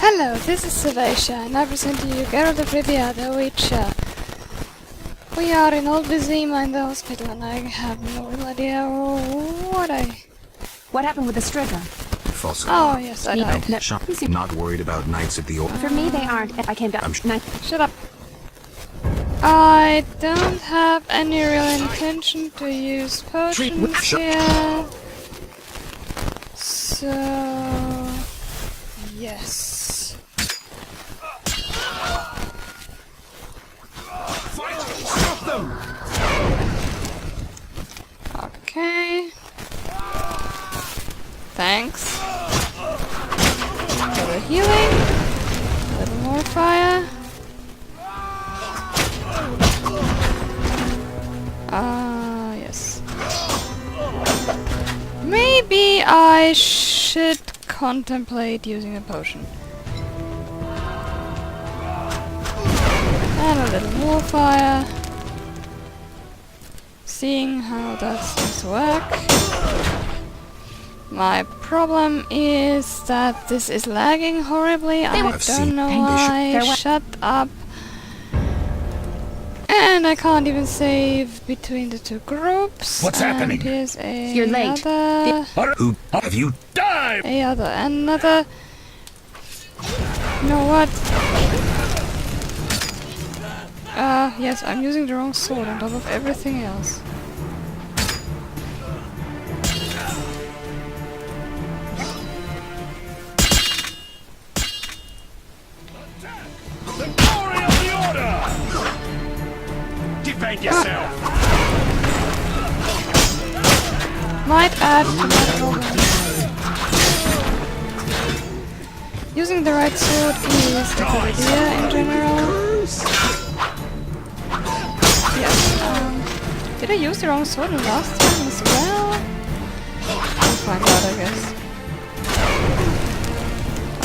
Hello, this is Sylvacia, and I present to you Geralt of Rivia, the Witcher. We are in Old Vizima in the hospital, and I have no real idea What happened with the stripper? False Oh, alarm. yes, I died. Not worried about nights at the old. For me, they aren't. I came down. Shut up. I don't have any real intention to use potions here. So... yes. Stop them! Okay. Thanks. For the healing. A little more fire. Yes. Maybe I should contemplate using a potion. And a little more fire. Seeing how that seems to work. My problem is that this is lagging horribly. I don't know why. Shut up. And I can't even save between the two groups. What's happening? Here's You're late. Who have you died? Another. You know what? Yes, I'm using the wrong sword on top of everything else. The glory of the order! Defend yourself! Might add to my problems. Using the right sword is a good idea in general. Yes, did I use the wrong sword last time as well? We'll find out, I guess.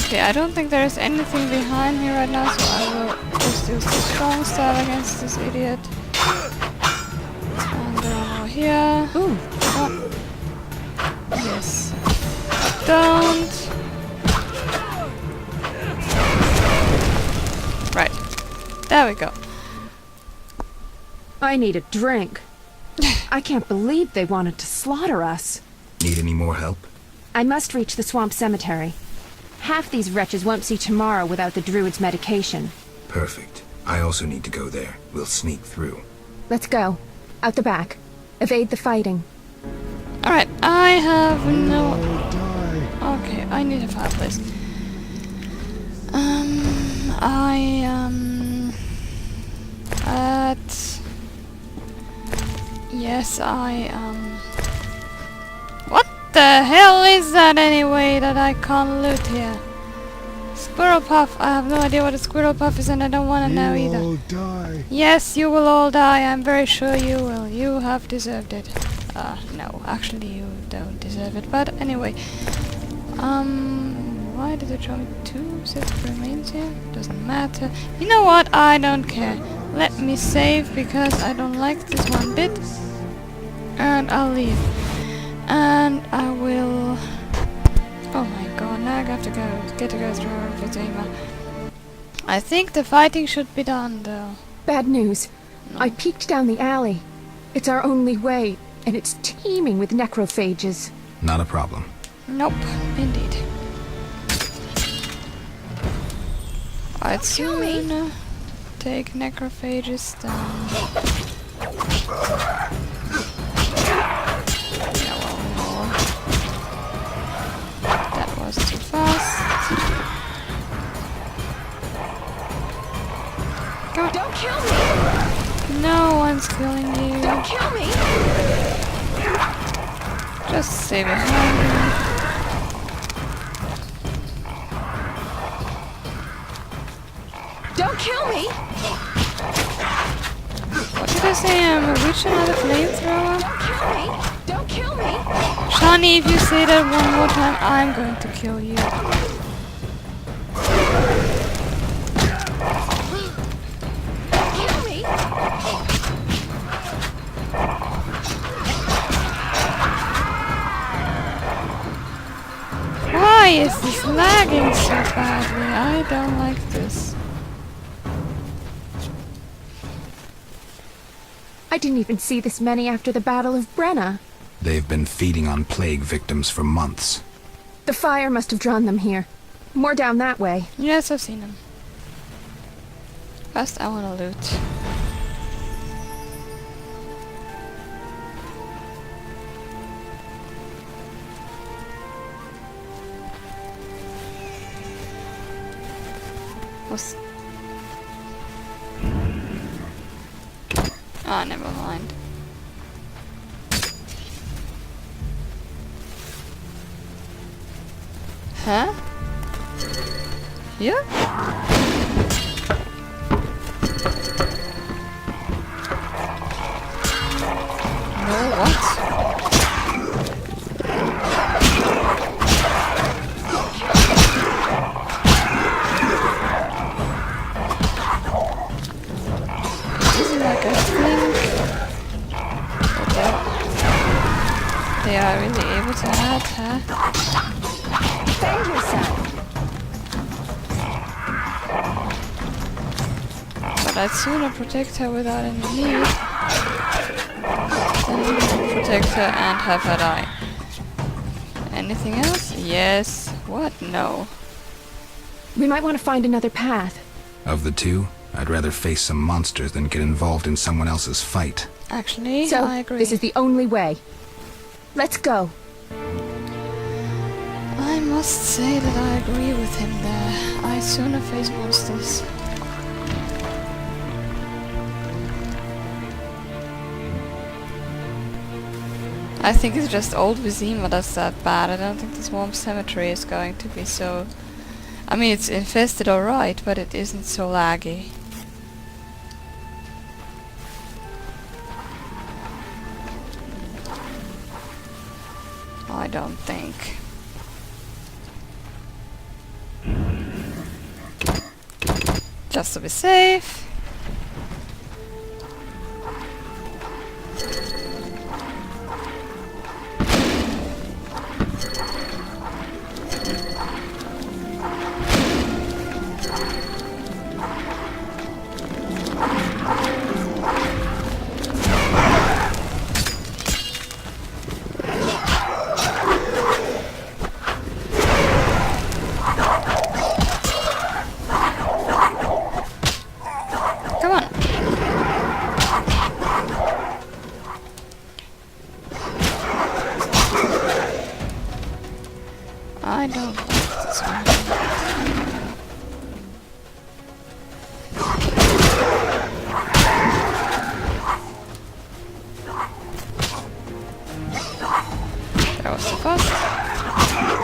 Okay, I don't think there is anything behind me right now, so I will just use the strong style against this idiot. And there are more here. Ooh. Oh. Yes. Don't. Right. There we go. I need a drink. I can't believe they wanted to slaughter us. Need any more help? I must reach the swamp cemetery. Half these wretches won't see tomorrow without the druid's medication. Perfect. I also need to go there. We'll sneak through. Let's go. Out the back. Evade the fighting. Alright, I have no... Okay, I need a fireplace. Yes, what the hell is that anyway that I can't loot here? Squirrel puff. I have no idea what a squirrel puff is and I don't want to know either. You will die. Yes, you will all die. I'm very sure you will. You have deserved it. No, actually you don't deserve it. But anyway, why did it show me 2 separate remains here? Doesn't matter. You know what? I don't care. Let me save because I don't like this one bit. And I'll leave. And I will... oh my god, now I have to get to go through Vizima. I think the fighting should be done though. Bad news. No. I peeked down the alley. It's our only way, and it's teeming with necrophages. Not a problem. Nope, indeed. I'd soon take necrophages down. Yeah, well, no. That was too fast. God. Don't kill me! No one's killing you. Don't kill me! Just stay behind me. Don't kill me! What did I say? I'm a witch and not a flamethrower? Don't kill me! Shani, if you say that one more time, I'm going to kill you. Kill me! is this lagging so badly? I don't like this. I didn't even see this many after the Battle of Brenna. They've been feeding on plague victims for months. The fire must have drawn them here. More down that way. Yes, I've seen them. First, I wanna loot. What's... Ah, never mind. Huh? Here? No, what? This is like a thing. They are really able to add, huh? Defend yourself! But I'd sooner protect her without any need than protect her and have her die. Anything else? Yes. What? No. We might want to find another path. Of the two, I'd rather face some monsters than get involved in someone else's fight. Actually, So, I agree. this is the only way. Let's go. I must say that I agree with him there. I'd sooner face monsters. I think it's just old Vizima that's that bad. I don't think the Swamp Cemetery is going to be so... I mean, it's infested alright, but it isn't so laggy. I don't think. Just to be safe. Come on. I don't like this one. That was too fast.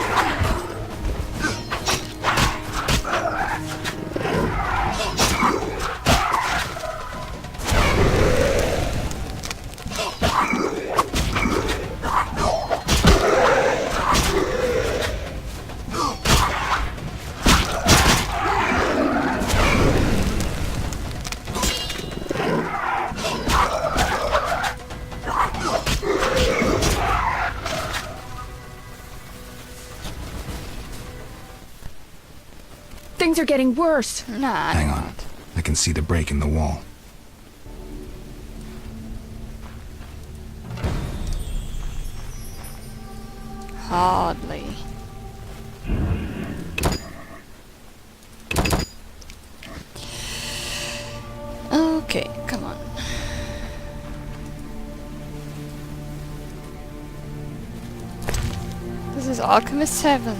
Things are getting worse. Nah, Hang they're on. not. I can see the break in the wall. Hardly. Okay, come on. This is Alchemist 7.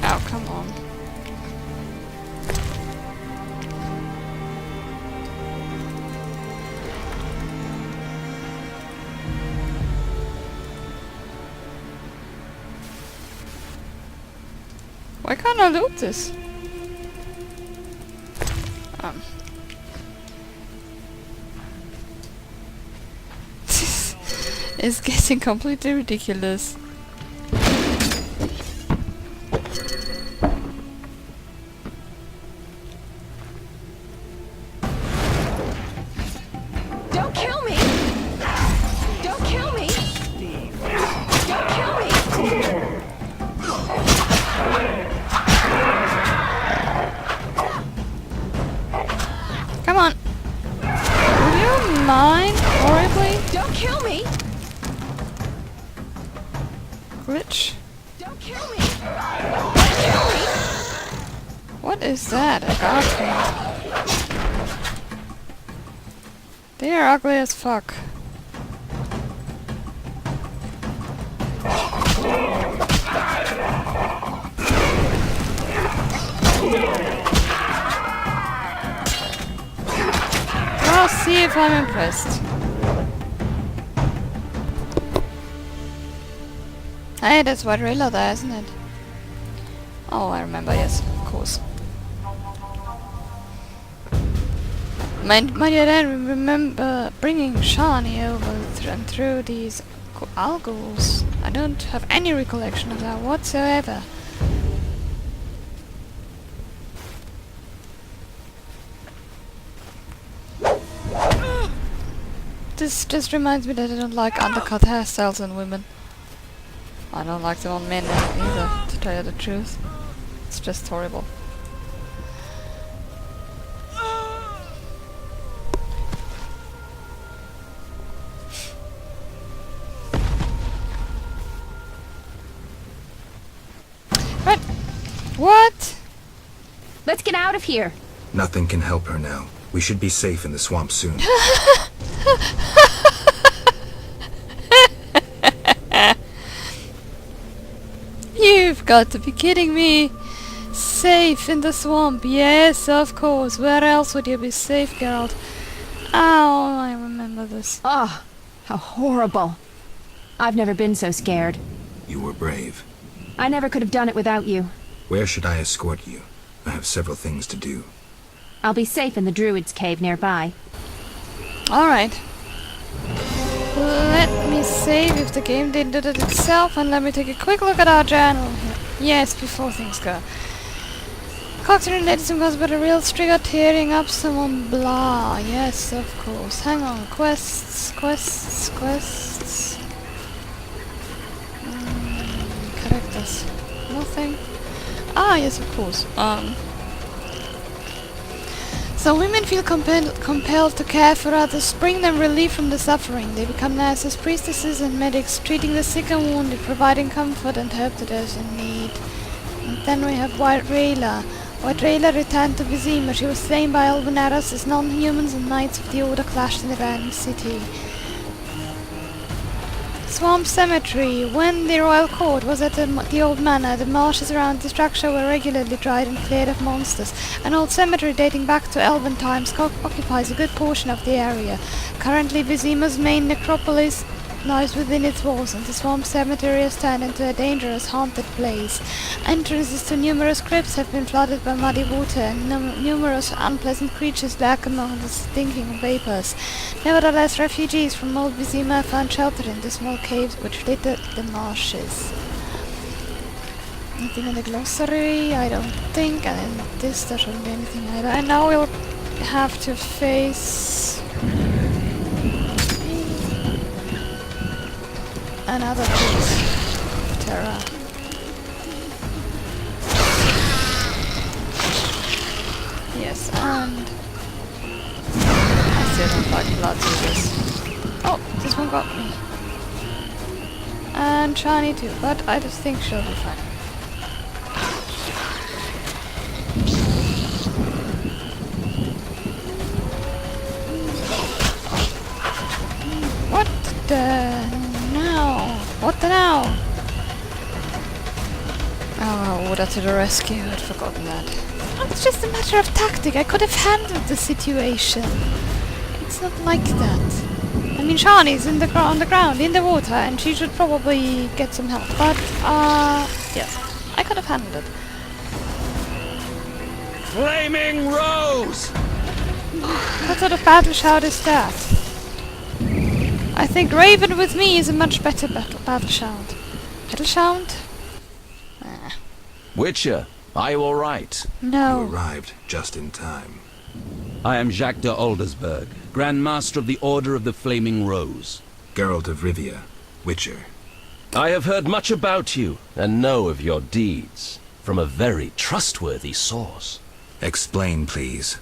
Oh, come on. Why can't I loot this? This is getting completely ridiculous. Kill me! What is that? A garfield. They are ugly as fuck. I'll see if I'm impressed. Hey, that's White Railer there, isn't it? Oh, I remember, yes, of course. Mind you, I don't remember bringing Shani over and through these algos. I don't have any recollection of that whatsoever. This just reminds me that I don't like undercut hairstyles on women. I don't like them on men either, to tell you the truth. It's just horrible. What? What? Let's get out of here! Nothing can help her now. We should be safe in the swamp soon. You've got to be kidding me! Safe in the swamp, yes, of course. Where else would you be safe, Geralt? Oh, I remember this. Oh, how horrible. I've never been so scared. You were brave. I never could have done it without you. Where should I escort you? I have several things to do. I'll be safe in the Druid's cave nearby. Alright. Let me save if the game didn't do that itself, and let me take a quick look at our journal here. Yes, before things go. Cocktail did some cause, but a real trigger tearing up someone blah. Yes, of course. Hang on. Quests. Characters. Nothing. Ah, yes, of course. Some women feel compelled to care for others, bring them relief from the suffering. They become nurses, priestesses, and medics, treating the sick and wounded, providing comfort and hope to those in need. And then we have White Railer. White Railer returned to Vizima. She was slain by Albaneras as non-humans and knights of the Order clashed in the burning city. Swamp Cemetery. When the royal court was at the old manor, the marshes around the structure were regularly dried and cleared of monsters. An old cemetery dating back to Elven times occupies a good portion of the area. Currently, Vizima's main necropolis lies within its walls, and the Swamp Cemetery has turned into a dangerous, haunted place. Entrances to numerous crypts have been flooded by muddy water, and numerous unpleasant creatures lurk among the stinking vapors. Nevertheless, refugees from Old Vizima found shelter in the small caves which litter the marshes. Anything in the glossary? I don't think, and in this there shouldn't be anything either. And now we'll have to face another piece of terror. Yes, and I still don't like blood users. Oh, this one got me. And Shani too, but I just think she'll be fine. What the... What the now? Oh, order to the rescue. I'd forgotten that. Oh, it's just a matter of tactic. I could have handled the situation. It's not like that. I mean, Shani's on the ground, in the water, and she should probably get some help. But, yes. I could have handled it. Flaming Rose! What sort of battle shout is that? I think Raven with me is a much better battle shout. Battle shout? Witcher, are you all right? No. You arrived just in time. I am Jacques de Aldersberg, Grand Master of the Order of the Flaming Rose. Geralt of Rivia, Witcher. I have heard much about you, and know of your deeds, from a very trustworthy source. Explain, please.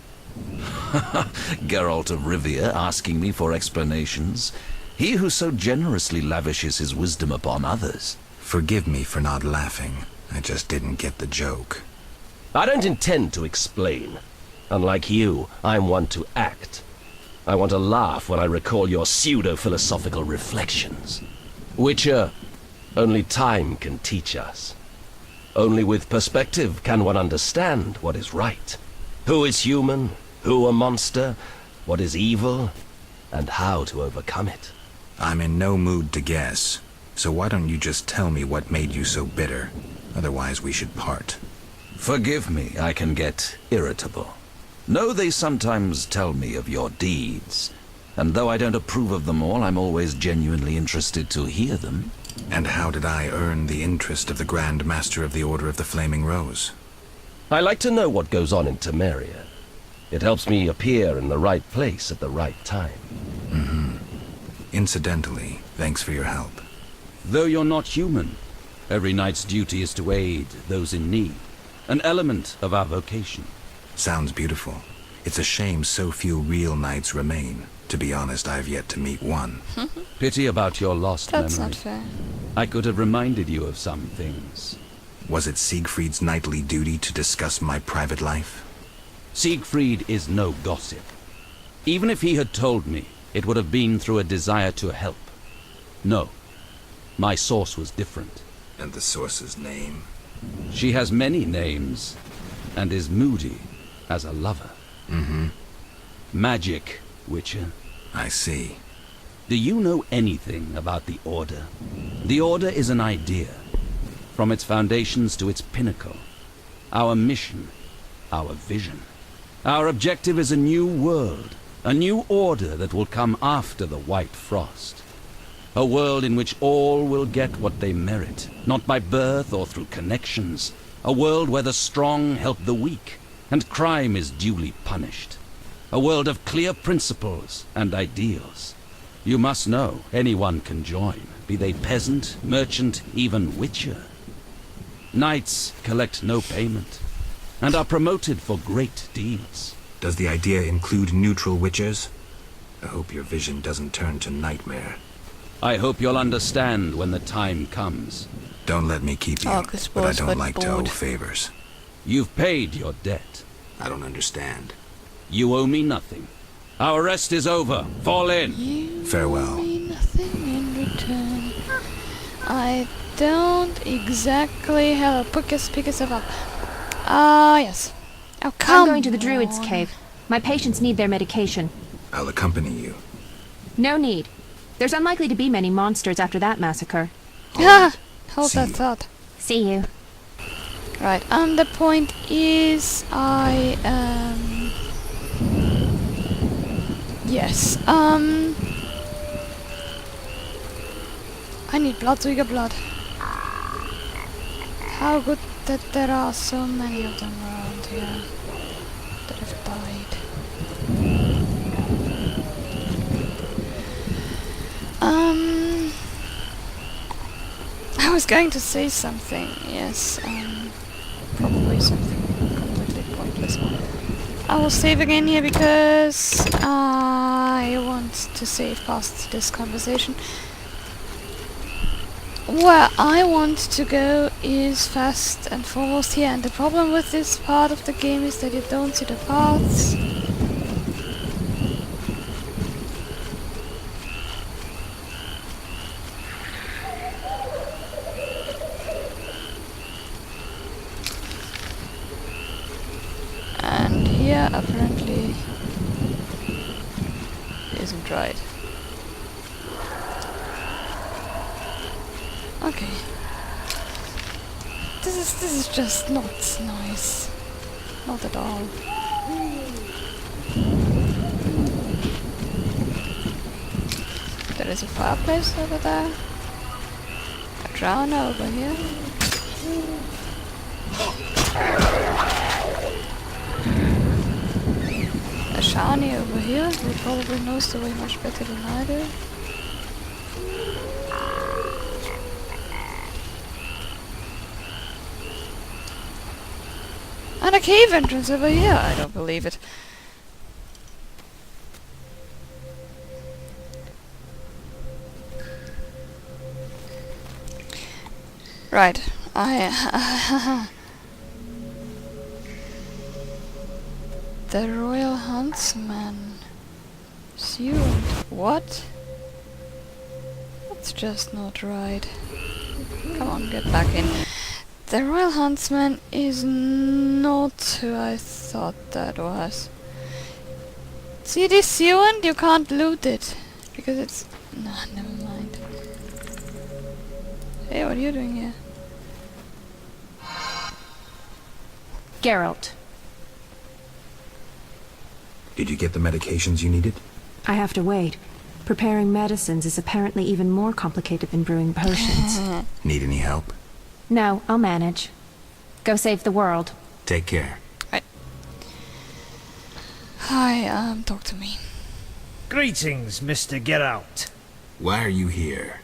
Geralt of Rivia asking me for explanations. He who so generously lavishes his wisdom upon others. Forgive me for not laughing. I just didn't get the joke. I don't intend to explain. Unlike you, I'm one to act. I want to laugh when I recall your pseudo-philosophical reflections. Witcher, only time can teach us. Only with perspective can one understand what is right. Who is human, who a monster, what is evil, and how to overcome it. I'm in no mood to guess, so why don't you just tell me what made you so bitter? Otherwise we should part. Forgive me, I can get irritable. Know they sometimes tell me of your deeds, and though I don't approve of them all, I'm always genuinely interested to hear them. And how did I earn the interest of the Grand Master of the Order of the Flaming Rose? I like to know what goes on in Temeria. It helps me appear in the right place at the right time. Incidentally, thanks for your help. Though you're not human, every knight's duty is to aid those in need, an element of our vocation. Sounds beautiful. It's a shame so few real knights remain. To be honest, I've yet to meet one. Pity about your lost That's memory. not fair. I could have reminded you of some things. Was it Siegfried's knightly duty to discuss my private life? Siegfried is no gossip. Even if he had told me, it would have been through a desire to help. No, my source was different. And the source's name? She has many names, and is moody as a lover. Magic, Witcher. I see. Do you know anything about the Order? The Order is an idea, from its foundations to its pinnacle. Our mission, our vision. Our objective is a new world, a new order that will come after the White Frost. A world in which all will get what they merit, not by birth or through connections. A world where the strong help the weak, and crime is duly punished. A world of clear principles and ideals. You must know, anyone can join, be they peasant, merchant, even witcher. Knights collect no payment, and are promoted for great deeds. Does the idea include neutral witchers? I hope your vision doesn't turn to nightmare. I hope you'll understand when the time comes. Don't let me keep you, Oh, 'cause but I Boris don't got like to owe bored. favors. You've paid your debt. I don't understand. You owe me nothing. Our rest is over. Fall in. You Farewell. owe me nothing in return. I don't exactly have a pick yourself up. Yes. Oh, come I'm going to the Druid's on. cave. My patients need their medication. I'll accompany you. No need. There's unlikely to be many monsters after that massacre. Hold See that you. thought. See you. Right, and the point is, yes, I need blood, so you get blood. How good that there are so many of them around here that have died. I was going to say something, yes, probably something completely pointless. I will save again here because I want to save past this conversation. Where I want to go is fast and foremost here, and the problem with this part of the game is that you don't see the paths. And here apparently isn't right. Okay. This is just not nice. Not at all. There is a fireplace over there. A drown over here. A shiny over here, who probably knows the way much better than I do. And a cave entrance over here, I don't believe it. Right. I... The Royal Huntsman. Sued. What? That's just not right. Come on, get back in. The Royal Huntsman is not who I thought that was. See this Suand? You can't loot it. Because it's... Nah, never mind. Hey, what are you doing here? Geralt, Did you get the medications you needed? I have to wait. Preparing medicines is apparently even more complicated than brewing potions. Need any help? No, I'll manage. Go save the world. Take care. Hi, talk to me. Greetings, Mr. Geralt. Why are you here?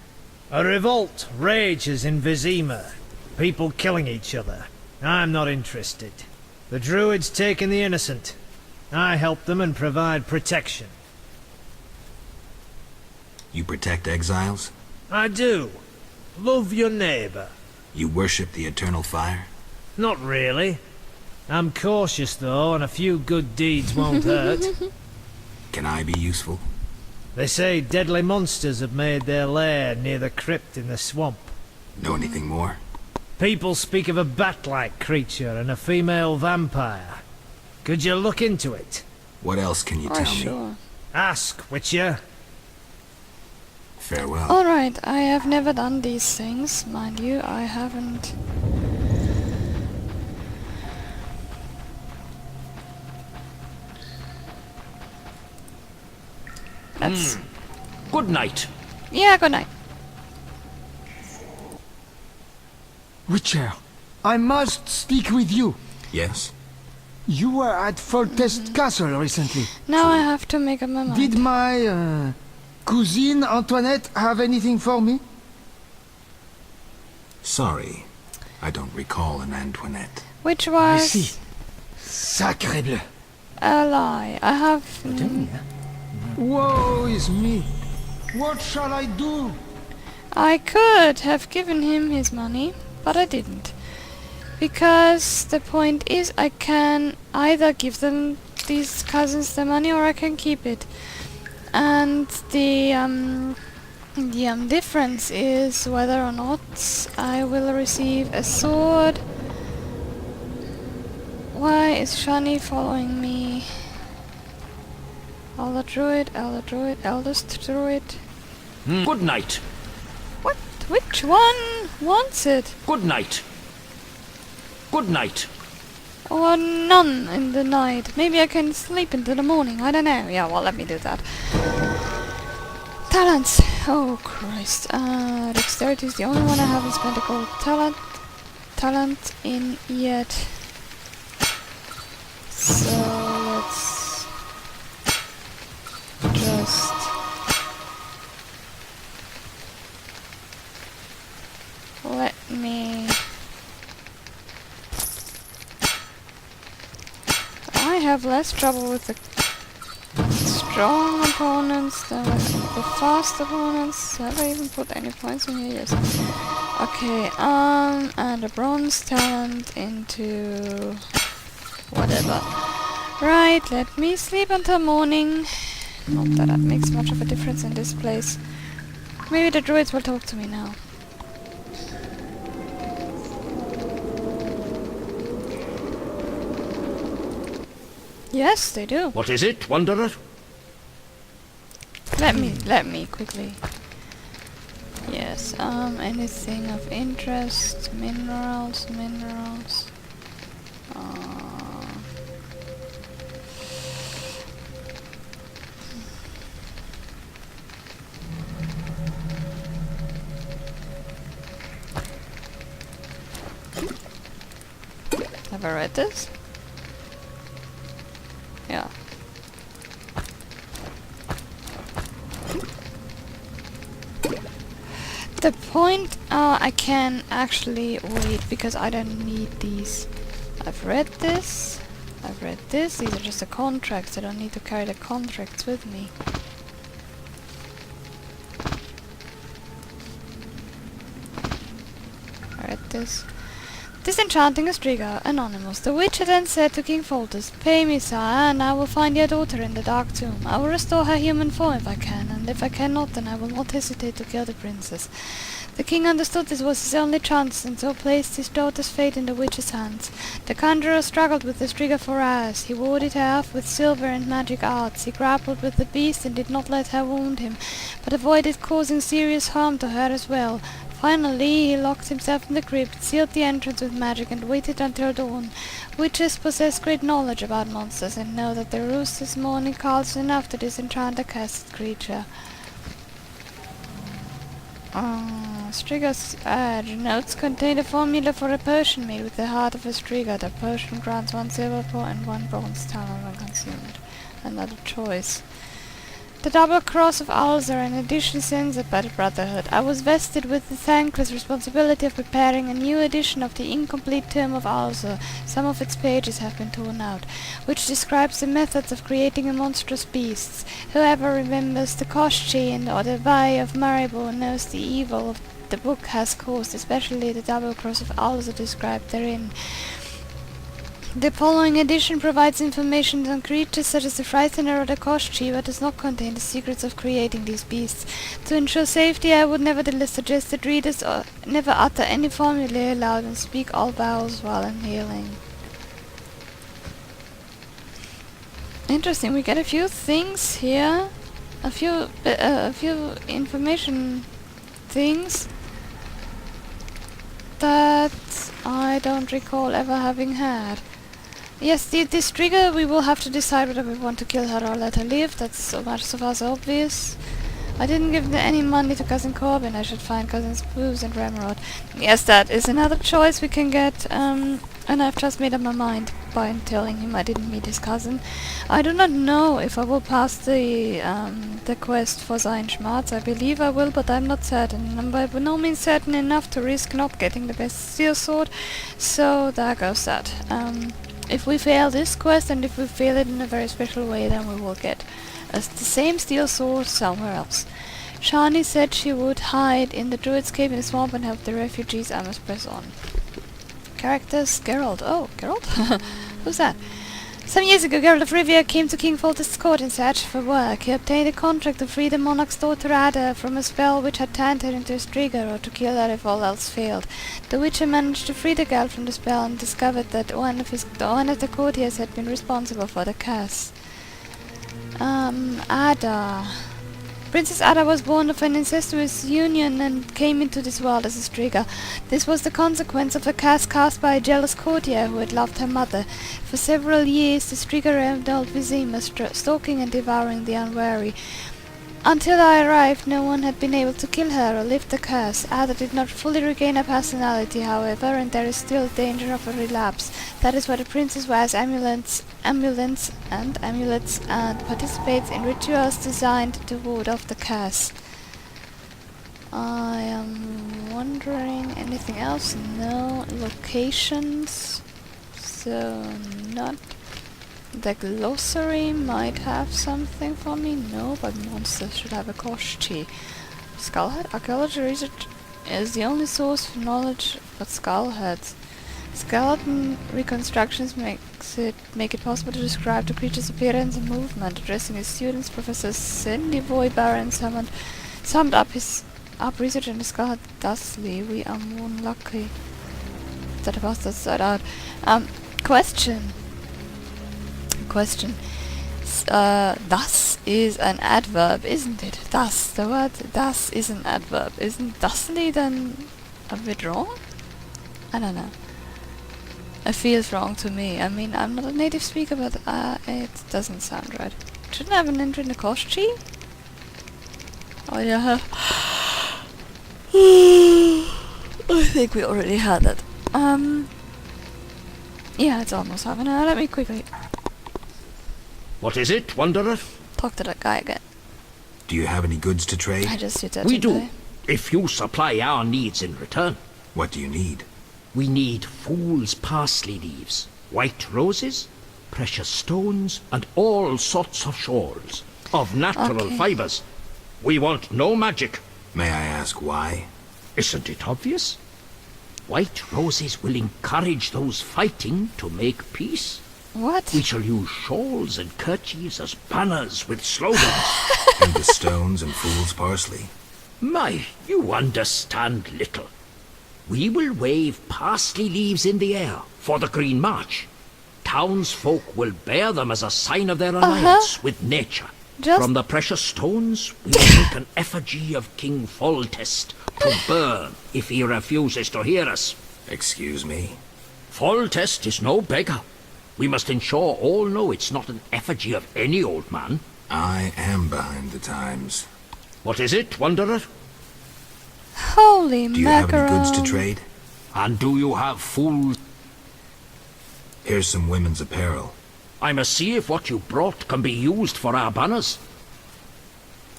A revolt rages in Vizima. People killing each other. I'm not interested. The druids taking the innocent. I help them and provide protection. You protect exiles? I do. Love your neighbour. You worship the eternal fire? Not really. I'm cautious though, and a few good deeds won't hurt. Can I be useful? They say deadly monsters have made their lair near the crypt in the swamp. Know anything more? People speak of a bat-like creature and a female vampire. Could you look into it? What else can you Oh, tell sure. me? Ask, Witcher. Farewell. Alright, I have never done these things, mind you, I haven't. That's... Good night. Yeah, good night. Witcher, I must speak with you. Yes? You were at Foltest Castle recently. Now I have to make up my mind. Did my cousine Antoinette have anything for me? Sorry. I don't recall an Antoinette. Which I was see. Sacre bleu. a lie. I have... Woe is me. What shall I do? I could have given him his money, but I didn't. Because the point is I can either give them these cousins the money or I can keep it. And the difference is whether or not I will receive a sword. Why is Shani following me? Elder Druid, Eldest Druid. Good night. What? Which one wants it? Good night. Good night. Or none in the night. Maybe I can sleep into the morning. I don't know. Yeah, well, let me do that. Talents. Oh, Christ. Dexterity is the only one I haven't spent a gold talent in yet. So, let's just... Let me... I have less trouble with the strong opponents than with the fast opponents. Have I even put any points in here? Yes. Okay, and a bronze talent into whatever. Right, let me sleep until morning. Not that that makes much of a difference in this place. Maybe the druids will talk to me now. Yes, they do. What is it, Wanderer? Let me quickly. Yes, anything of interest, minerals. Have I read this? Yeah. The point, I can actually wait because I don't need these. I've read this. These are just the contracts. I don't need to carry the contracts with me. I read characters. Disenchanting a Striga, Anonymous. The Witcher then said to King Foltest, "Pay me, sire, and I will find your daughter in the Dark Tomb. I will restore her human form if I can, and if I cannot, then I will not hesitate to kill the princess." The king understood this was his only chance, and so placed his daughter's fate in the witch's hands. The conjurer struggled with the Striga for hours. He warded her off with silver and magic arts. He grappled with the beast and did not let her wound him, but avoided causing serious harm to her as well. Finally, he locked himself in the crypt, sealed the entrance with magic, and waited until dawn. Witches possess great knowledge about monsters and know that the rooster's morning calls enough to disenchant a cursed creature. Striga's Edge. Notes contain a formula for a potion made with the heart of a Striga. The potion grants 1 silver point and 1 bronze talent when consumed. Another choice. The double cross of Ulzer in addition sends up by the Brotherhood. I was vested with the thankless responsibility of preparing a new edition of the incomplete Tome of Ulzer. Some of its pages have been torn out, which describes the methods of creating a monstrous beasts. Whoever remembers the Koschin or the Vai of Maribor knows the evil the book has caused, especially the double cross of Ulzer described therein. The following edition provides information on creatures such as the Frightener or the Koschchi, but does not contain the secrets of creating these beasts. To ensure safety, I would nevertheless suggest that readers never utter any formulae aloud and speak all vowels while inhaling. Interesting, we get a few things here, a few information things that I don't recall ever having had. Yes, this Striga, we will have to decide whether we want to kill her or let her live. That's so far so obvious. I didn't give any money to Cousin Corbin. I should find Cousins Booze and Ramrod. Yes, that is another choice we can get. And I've just made up my mind by telling him I didn't meet his cousin. I do not know if I will pass the quest for Sein Schmarz. I believe I will, but I'm not certain. I'm by no means certain enough to risk not getting the best steel sword. So there goes that. If we fail this quest, and if we fail it in a very special way, then we will get the same steel sword somewhere else. Shani said she would hide in the druid's cave in the swamp and help the refugees. I must press on. Characters, Geralt. Oh, Geralt? Who's that? Some years ago, Geralt of Rivia came to King Foltest's court in search for work. He obtained a contract to free the monarch's daughter Ada from a spell which had turned her into a Striga, or to kill her if all else failed. The Witcher managed to free the girl from the spell and discovered that one of the courtiers had been responsible for the curse. Ada. Princess Ada was born of an incestuous union and came into this world as a Striga. This was the consequence of a curse cast by a jealous courtier who had loved her mother. For several years the Striga roamed old Vizima, stalking and devouring the unwary. Until I arrived, no one had been able to kill her or lift the curse. Ada did not fully regain her personality, however, and there is still danger of a relapse. That is why the princess wears amulets and participates in rituals designed to ward off the curse. I am wondering anything else? No. Locations? So not. The glossary might have something for me. No, but monsters should have a Koschchi. Skullhead? Archaeology research is the only source for knowledge about skullheads. Skeleton reconstructions make it possible to describe the creature's appearance and movement. Addressing his students, Professor Sendivoy Baron summed up research on the skullhead thusly: "We are more lucky." That about that side out. Question. Thus is an adverb, isn't it? Thus. The word thus is an adverb. Isn't thusly then a bit wrong? I don't know. It feels wrong to me. I mean, I'm not a native speaker, but it doesn't sound right. Shouldn't I have an entry in the Koschchi? Oh yeah. I think we already had that. Yeah, it's almost half an hour. Let me quickly What is it, Wanderer? talk to that guy again. Do you have any goods to trade? I just did that. We didn't do, I? if you supply our needs in return. What do you need? We need fool's parsley leaves, white roses, precious stones, and all sorts of shawls, of natural fibers. We want no magic. May I ask why? Isn't it obvious? White roses will encourage those fighting to make peace. What? We shall use shawls and kerchiefs as banners with slogans. And the stones and fool's parsley. My, you understand little. We will wave parsley leaves in the air for the Green March. Townsfolk will bear them as a sign of their alliance with nature. From the precious stones, we will make an effigy of King Foltest to burn if he refuses to hear us. Excuse me? Foltest is no beggar. We must ensure all know it's not an effigy of any old man. I am behind the times. What is it, Wanderer? Holy Do you have mackerel. any goods to trade? And do you have fools? Here's some women's apparel. I must see if what you brought can be used for our banners.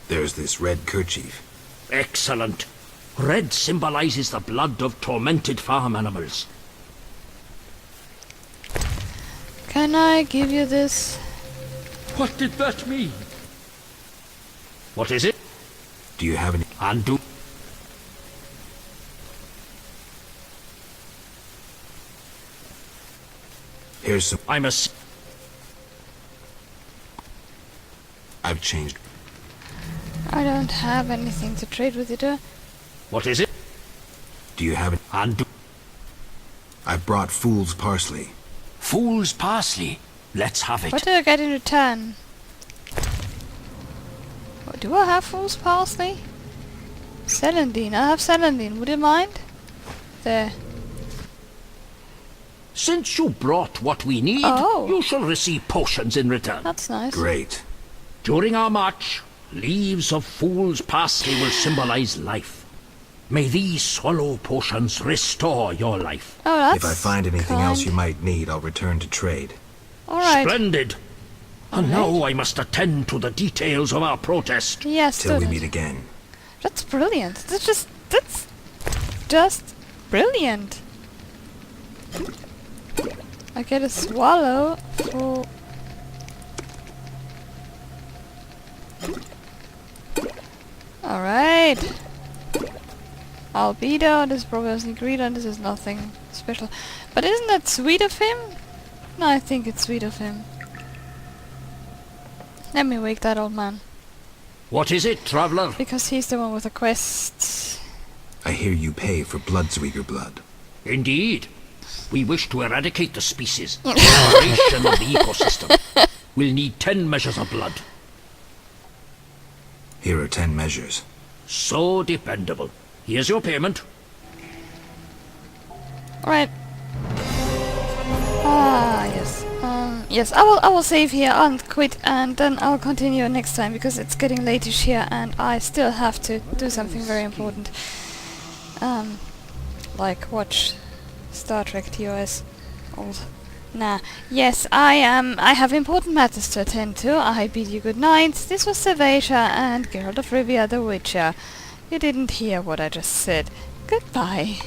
There's this red kerchief. Excellent. Red symbolizes the blood of tormented farm animals. Can I give you this? What did that mean? What is it? Do you have any? And do... Here's some. I must... I've changed. I don't have anything to trade with you, do I? What is it? Do you have it? And do... I've brought fool's parsley. Fool's parsley. Let's have it. What do I get in return? What, do I have fool's parsley? Celandine. I have celandine. Would you mind? There. Since you brought what we need, Oh. you shall receive potions in return. That's nice. Great. During our march, leaves of fool's parsley will symbolize life. May these swallow potions restore your life. Oh, that's If I find anything kind. else you might need, I'll return to trade. Alright. Splendid. And now I must attend to the details of our protest. Yes, Till we student. meet again. That's brilliant. That's just brilliant. I get a swallow for... Alright. Albedo, this is probably an ingredient, this is nothing special. But isn't that sweet of him? No, I think it's sweet of him. Let me wake that old man. What is it, traveler? Because he's the one with the quests. I hear you pay for Bloodsweeger blood. Indeed. We wish to eradicate the species. Restoration of the ecosystem. We'll need 10 measures of blood. Here are 10 measures. So dependable. Here's your payment. Alright. Ah, yes. Yes, I will save here and quit, and then I'll continue next time, because it's getting latish here and I still have to do something very important. Like watch Star Trek TOS. Old. Nah. Yes, I have important matters to attend to. I bid you good night. This was Servatia and Geralt of Rivia the Witcher. You didn't hear what I just said. Goodbye.